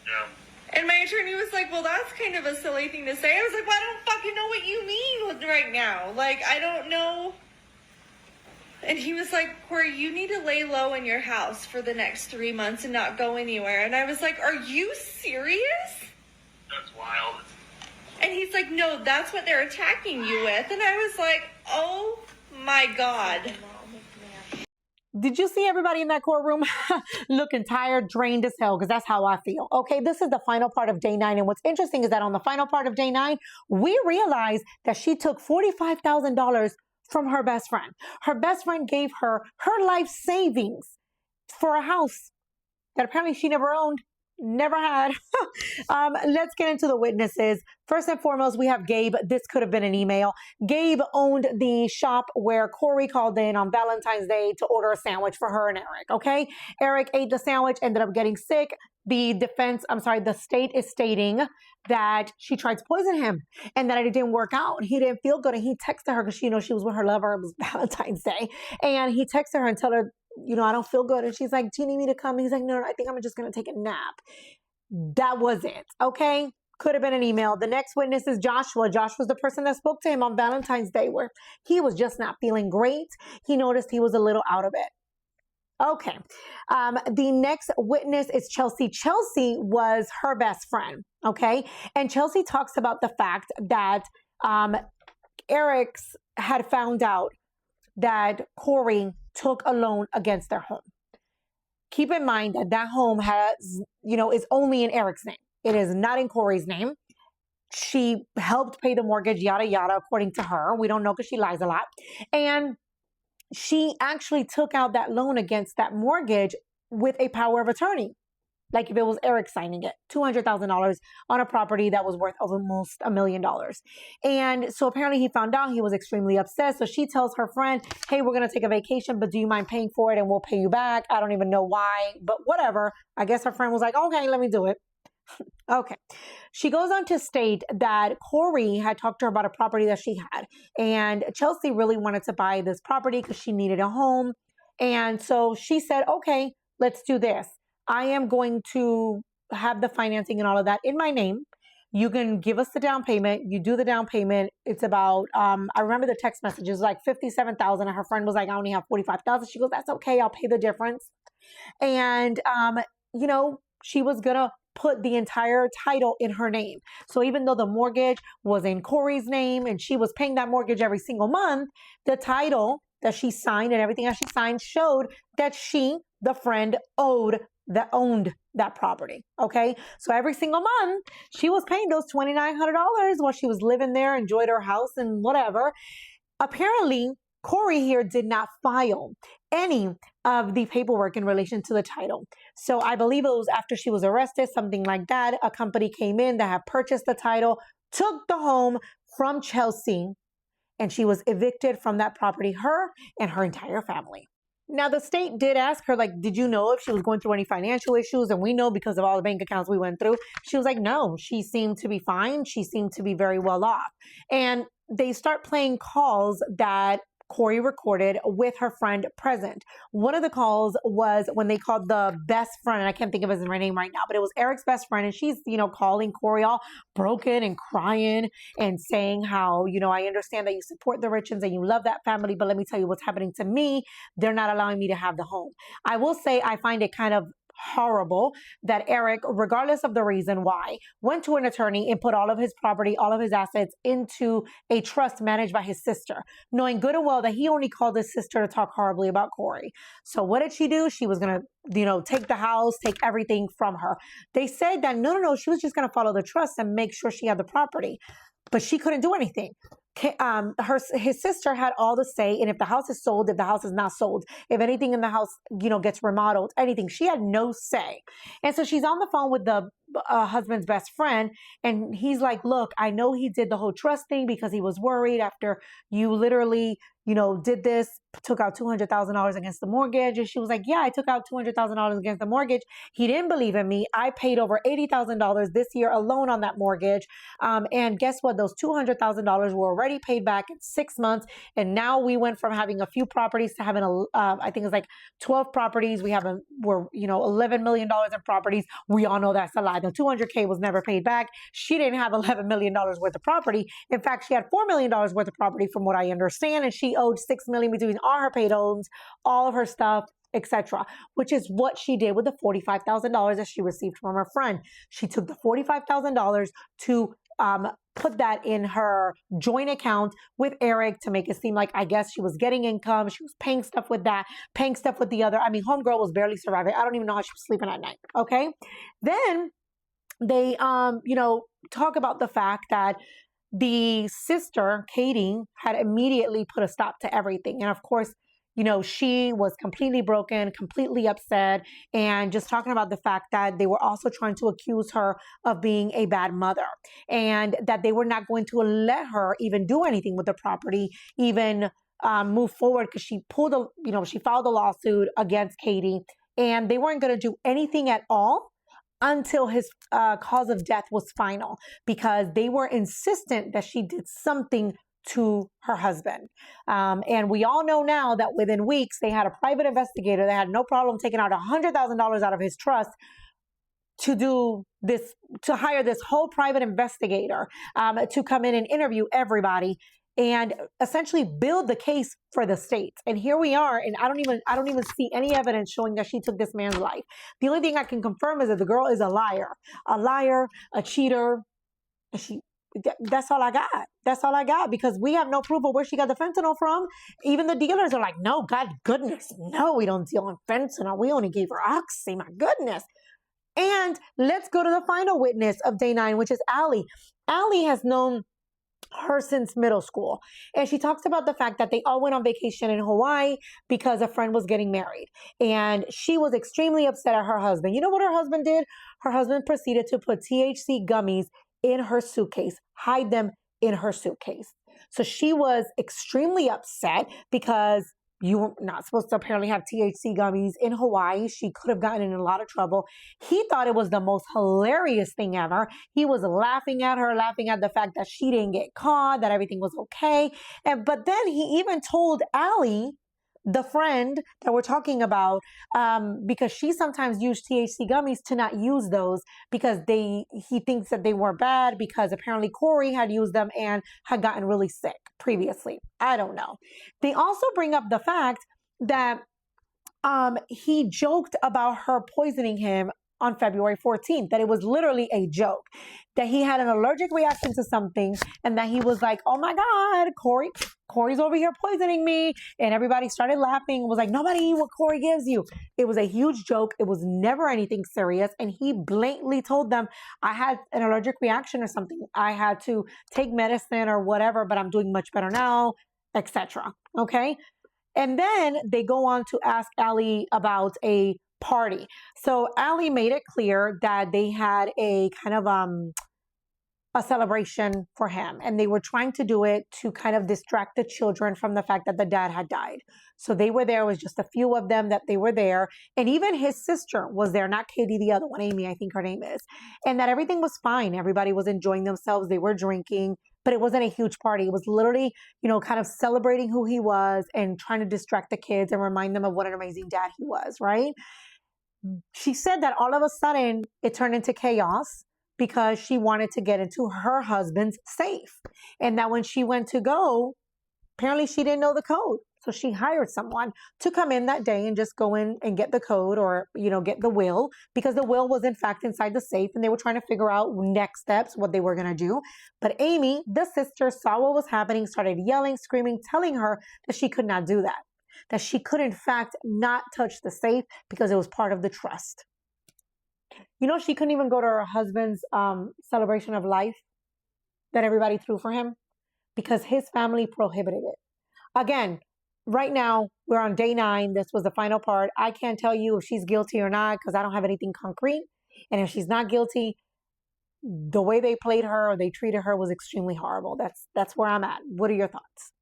Yeah. And my attorney was like, well, that's kind of a silly thing to say. I was like, well, I don't fucking know what you mean right now. Like, I don't know. And he was like, Kouri, you need to lay low in your house for the next 3 months and not go anywhere. And I was like, are you serious? That's wild. And he's like, no, that's what they're attacking you with. And I was like, oh my God. Did you see everybody in that courtroom looking tired, drained as hell? Because that's how I feel. Okay, this is the final part of day 9. And what's interesting is that on the final part of day 9, we realized that she took $45,000 from her best friend. Her best friend gave her her life savings for a house that apparently she never owned. Never had. Let's get into the witnesses. First and foremost, we have Gabe. This could have been an email. Gabe owned the shop where Kouri called in on Valentine's Day to order a sandwich for her and Eric. Okay. Eric ate the sandwich, ended up getting sick. The state is stating that she tried to poison him and that it didn't work out. He didn't feel good. And he texted her because she was with her lover. It was Valentine's Day. And he texted her and told her, I don't feel good. And she's like, do you need me to come? He's like, no, I think I'm just going to take a nap. That was it. Okay. Could have been an email. The next witness is Joshua. Joshua's the person that spoke to him on Valentine's Day where he was just not feeling great. He noticed he was a little out of it. Okay. The next witness is Chelsea. Chelsea was her best friend. Okay. And Chelsea talks about the fact that Eric's had found out that Kouri took a loan against their home. Keep in mind that that home is only in Eric's name. It is not in Kouri's name. She helped pay the mortgage, yada, yada, according to her. We don't know because she lies a lot. And she actually took out that loan against that mortgage with a power of attorney. Like if it was Eric signing it, $200,000 on a property that was worth almost $1 million. And so apparently he found out, he was extremely upset. So she tells her friend, hey, we're going to take a vacation, but do you mind paying for it? And we'll pay you back. I don't even know why, but whatever. I guess her friend was like, okay, let me do it. Okay. She goes on to state that Kouri had talked to her about a property that she had. And Chelsea really wanted to buy this property because she needed a home. And so she said, okay, let's do this. I am going to have the financing and all of that in my name. You can give us the down payment. You do the down payment. It's about, I remember the text messages like $57,000. And her friend was like, I only have $45,000. She goes, that's okay. I'll pay the difference. And, she was going to put the entire title in her name. So even though the mortgage was in Kouri's name and she was paying that mortgage every single month, the title that she signed and everything that she signed showed that she, the friend, owned that property. Okay. So every single month she was paying those $2,900 while she was living there, enjoyed her house and whatever. Apparently Kouri here did not file any of the paperwork in relation to the title. So I believe it was after she was arrested, something like that. A company came in that had purchased the title, took the home from Chelsea, and she was evicted from that property, her and her entire family. Now, the state did ask her, like, did you know if she was going through any financial issues? And we know because of all the bank accounts we went through. She was like, no, she seemed to be fine. She seemed to be very well off. And they start playing calls that Kouri recorded with her friend present. One of the calls was when they called the best friend, and I can't think of his name right now, but it was Eric's best friend, and she's, calling Kouri all broken and crying and saying how, I understand that you support the Richens and you love that family, but let me tell you what's happening to me. They're not allowing me to have the home. I will say I find it kind of horrible that Eric, regardless of the reason why, went to an attorney and put all of his property, all of his assets into a trust managed by his sister, knowing good and well that he only called his sister to talk horribly about Kouri. So what did she do? She was going to, take the house, take everything from her. They said that no, she was just going to follow the trust and make sure she had the property, but she couldn't do anything. His sister had all the say, and if the house is sold, if the house is not sold, if anything in the house, gets remodeled, anything, she had no say. And so she's on the phone with the husband's best friend, and he's like, look, I know he did the whole trust thing because he was worried after you literally, did this, took out $200,000 against the mortgage. And she was like, yeah, I took out $200,000 against the mortgage. He didn't believe in me. I paid over $80,000 this year alone on that mortgage. And guess what? Those $200,000 were already paid back in 6 months. And now we went from having a few properties to having, I think it's like 12 properties. We're $11 million in properties. We all know that's a lie. The $200K was never paid back. She didn't have $11 million worth of property. In fact, she had $4 million worth of property from what I understand. And she owed $6 million between all her paid homes, all of her stuff, etc., which is what she did with the $45,000 that she received from her friend. She took the $45,000 to put that in her joint account with Eric to make it seem like, I guess, she was getting income. She was paying stuff with that, paying stuff with the other. I mean, homegirl was barely surviving. I don't even know how she was sleeping at night. Okay. Then they, talk about the fact that the sister, Katie, had immediately put a stop to everything. And of course, she was completely broken, completely upset, and just talking about the fact that they were also trying to accuse her of being a bad mother and that they were not going to let her even do anything with the property, even move forward, because she filed a lawsuit against Katie, and they weren't going to do anything at all until his cause of death was final, because they were insistent that she did something to her husband. And we all know now that within weeks, they had a private investigator that had no problem taking out $100,000 out of his trust to hire this whole private investigator to come in and interview everybody and essentially build the case for the state. And here we are, and I don't even see any evidence showing that she took this man's life. The only thing I can confirm is that the girl is a liar, a cheater. That's all I got. That's all I got, because we have no proof of where she got the fentanyl from. Even the dealers are like, no, God goodness, no, we don't deal in fentanyl. We only gave her oxy, my goodness. And let's go to the final witness of day 9, which is Allie. Allie has known her since middle school. And she talks about the fact that they all went on vacation in Hawaii because a friend was getting married. And she was extremely upset at her husband. You know what her husband did? Her husband proceeded to put THC gummies in her suitcase, hide them in her suitcase. So she was extremely upset because you were not supposed to apparently have THC gummies in Hawaii. She could have gotten in a lot of trouble. He thought it was the most hilarious thing ever. He was laughing at her, laughing at the fact that she didn't get caught, that everything was okay. But then he even told Allie, the friend that we're talking about, because she sometimes used THC gummies, to not use those because he thinks that they were bad, because apparently Kouri had used them and had gotten really sick previously. I don't know. They also bring up the fact that he joked about her poisoning him on February 14th, that it was literally a joke, that he had an allergic reaction to something, and that he was like, oh my God, Kouri's over here poisoning me. And everybody started laughing, was like, nobody eat what Kouri gives you. It was a huge joke. It was never anything serious. And he blatantly told them, I had an allergic reaction or something. I had to take medicine or whatever, but I'm doing much better now, etc. Okay. And then they go on to ask Allie about a party. So Allie made it clear that they had a kind of a celebration for him, and they were trying to do it to kind of distract the children from the fact that the dad had died. So they were there. It was just a few of them that they were there, and even his sister was there, not Katie, the other one, Amy, I think her name is, and that everything was fine. Everybody was enjoying themselves. They were drinking, but it wasn't a huge party. It was literally, kind of celebrating who he was and trying to distract the kids and remind them of what an amazing dad he was, right? She said that all of a sudden it turned into chaos because she wanted to get into her husband's safe. And that when she went to go, apparently she didn't know the code. So she hired someone to come in that day and just go in and get the code, or, get the will, because the will was in fact inside the safe, and they were trying to figure out next steps, what they were going to do. But Amy, the sister, saw what was happening, started yelling, screaming, telling her that she could not do that she could in fact not touch the safe because it was part of the trust. She couldn't even go to her husband's celebration of life that everybody threw for him because his family prohibited it. Again, right now, we're on day 9. This was the final part. I can't tell you if she's guilty or not because I don't have anything concrete. And if she's not guilty, the way they played her or they treated her was extremely horrible. That's where I'm at. What are your thoughts?